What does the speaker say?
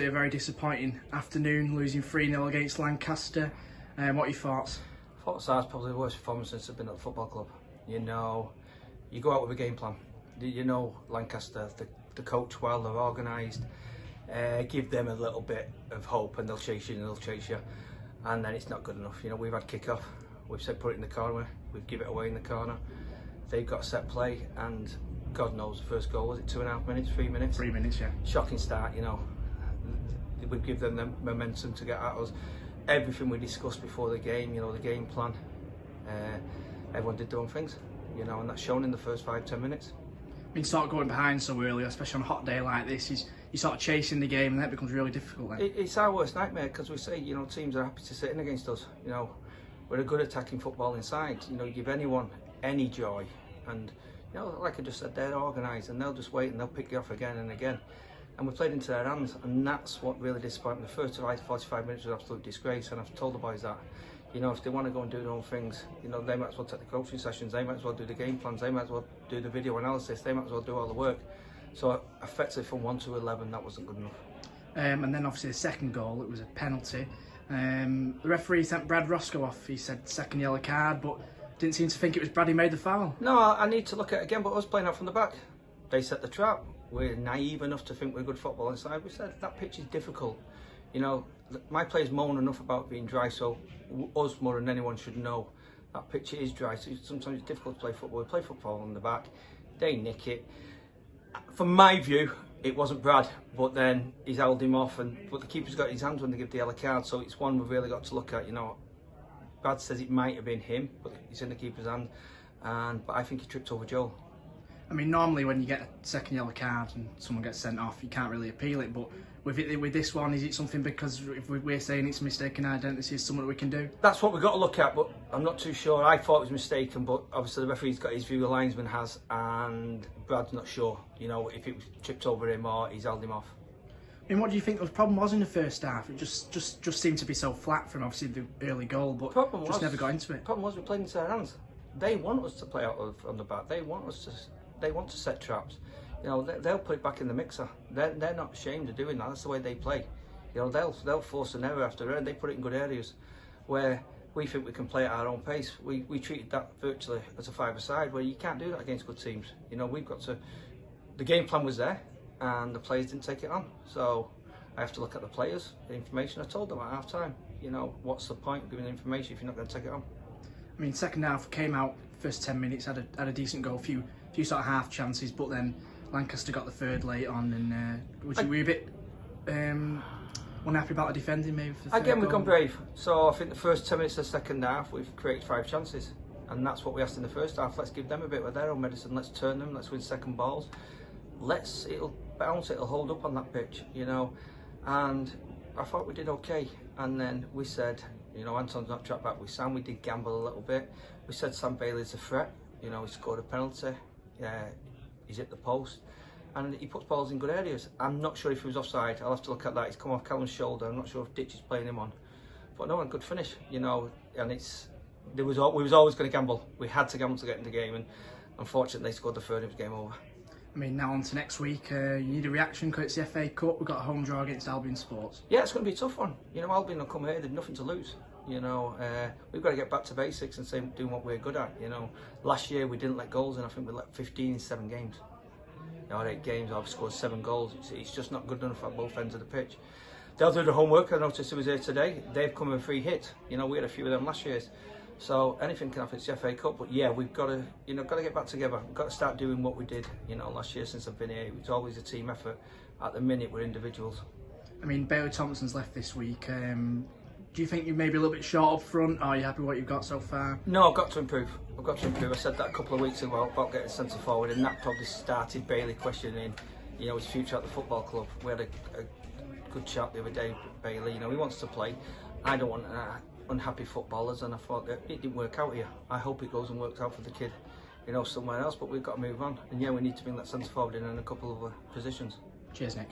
obviously a very disappointing afternoon, losing 3-0 against Lancaster. What are your thoughts? I thought that was probably the worst performance since I've been at the football club. You know, you go out with a game plan. You know Lancaster, the coach well, they're organised. Give them a little bit of hope and they'll chase you and they'll chase you. And then it's not good enough. You know, we've had kick-off, we've said put it in the corner, we've give it away in the corner. They've got set play and God knows the first goal, was it 2.5 minutes, 3 minutes? 3 minutes, yeah. Shocking start, you know. We give them the momentum to get at us. Everything we discussed before the game, you know, the game plan, everyone did their own things, you know, and that's shown in the first 5-10 minutes. I mean, sort of going behind so early, especially on a hot day like this, you're sort of chasing the game and that becomes really difficult then. It's our worst nightmare because we say, you know, teams are happy to sit in against us. You know, we're a good attacking football inside. You know, you give anyone any joy and, you know, like I just said, they're organised and they'll just wait and they'll pick you off again and again. And we played into their hands, and that's what really disappointed me. The first 45 minutes was an absolute disgrace, and I've told the boys that, you know, if they want to go and do their own things, you know, they might as well take the coaching sessions, they might as well do the game plans, they might as well do the video analysis, they might as well do all the work. So effectively from 1 to 11, that wasn't good enough. And then obviously the second goal, it was a penalty. The referee sent Brad Roscoe off. He said second yellow card, but didn't seem to think it was Brad who made the foul. No, I need to look at it again, but us playing out from the back, they set the trap. We're naive enough to think we're good football inside. We said that pitch is difficult. You know, my players moan enough about being dry, so us more than anyone should know that pitch is dry. So sometimes it's difficult to play football. We play football on the back. They nick it. From my view, it wasn't Brad, but then he's held him off, but the keeper's got his hands when they give the yellow card, so it's one we've really got to look at. You know, Brad says it might have been him, but it's in the keeper's hand, but I think he tripped over Joel. I mean, normally when you get a second yellow card and someone gets sent off, you can't really appeal it. But with this one, is it something because if we're saying it's mistaken identity, is something that we can do? That's what we've got to look at, but I'm not too sure. I thought it was mistaken, but obviously the referee's got his view, the linesman has, and Brad's not sure, you know, if it was tripped over him or he's held him off. I mean, what do you think the problem was in the first half? It just seemed to be so flat from obviously the early goal, but never got into it. The problem was we played into their hands. They want us to play out on the back. They want to set traps. You know, they'll put it back in the mixer. They're not ashamed of doing that. That's the way they play. You know, they'll force an error after error and they put it in good areas where we think we can play at our own pace. We treated that virtually as a five-a-side where you can't do that against good teams. You know, we've got to. The game plan was there and the players didn't take it on. So I have to look at the players, the information. I told them at half time, you know, what's the point of giving information if you're not going to take it on? I mean, second half came out, first 10 minutes had a decent goal, few sort of half chances, but then Lancaster got the third late on, and were you a bit unhappy about the defending maybe? For the again, we've goal? gone brave. So I think the first 10 minutes of the second half, we've created 5 chances, and that's what we asked in the first half. Let's give them a bit of their own medicine. Let's turn them. Let's win second balls. It'll bounce. It'll hold up on that pitch, you know. And I thought we did okay. And then we said, you know, Anton's not trapped back with Sam. We did gamble a little bit. We said Sam Bailey's a threat. You know, he scored a penalty. He's hit the post. And he puts balls in good areas. I'm not sure if he was offside. I'll have to look at that. He's come off Callum's shoulder. I'm not sure if Ditch is playing him on. But no, a good finish, you know. And we was always going to gamble. We had to gamble to get in the game. And unfortunately, they scored the third. It was game over. I mean, now on to next week. You need a reaction because it's the FA Cup. We've got a home draw against Albion Sports. Yeah, it's going to be a tough one. You know, Albion will come here. They've nothing to lose. You know, we've got to get back to basics and doing what we're good at. You know, last year we didn't let goals in. I think we let 15 in 7 games. You know, 8 games, I've scored 7 goals. It's just not good enough at both ends of the pitch. They'll do the homework. I noticed it was here today. They've come in free hit. You know, we had a few of them last year. So anything can happen. It's the FA Cup, but yeah, we've got to, you know, got to get back together. We've got to start doing what we did, you know, last year since I've been here. It was always a team effort. At the minute, we're individuals. I mean, Bailey Thompson's left this week. Do you think you're maybe a little bit short up front, or are you happy with what you've got so far? No, I've got to improve. I said that a couple of weeks ago about getting centre forward, and that probably started Bailey questioning, you know, his future at the football club. We had a good chat the other day with Bailey. You know, he wants to play. I don't want unhappy footballers, and I thought that it didn't work out here. I hope it goes and works out for the kid, you know, somewhere else. But we've got to move on, and yeah, we need to bring that centre forward in a couple of positions. Cheers, Nick.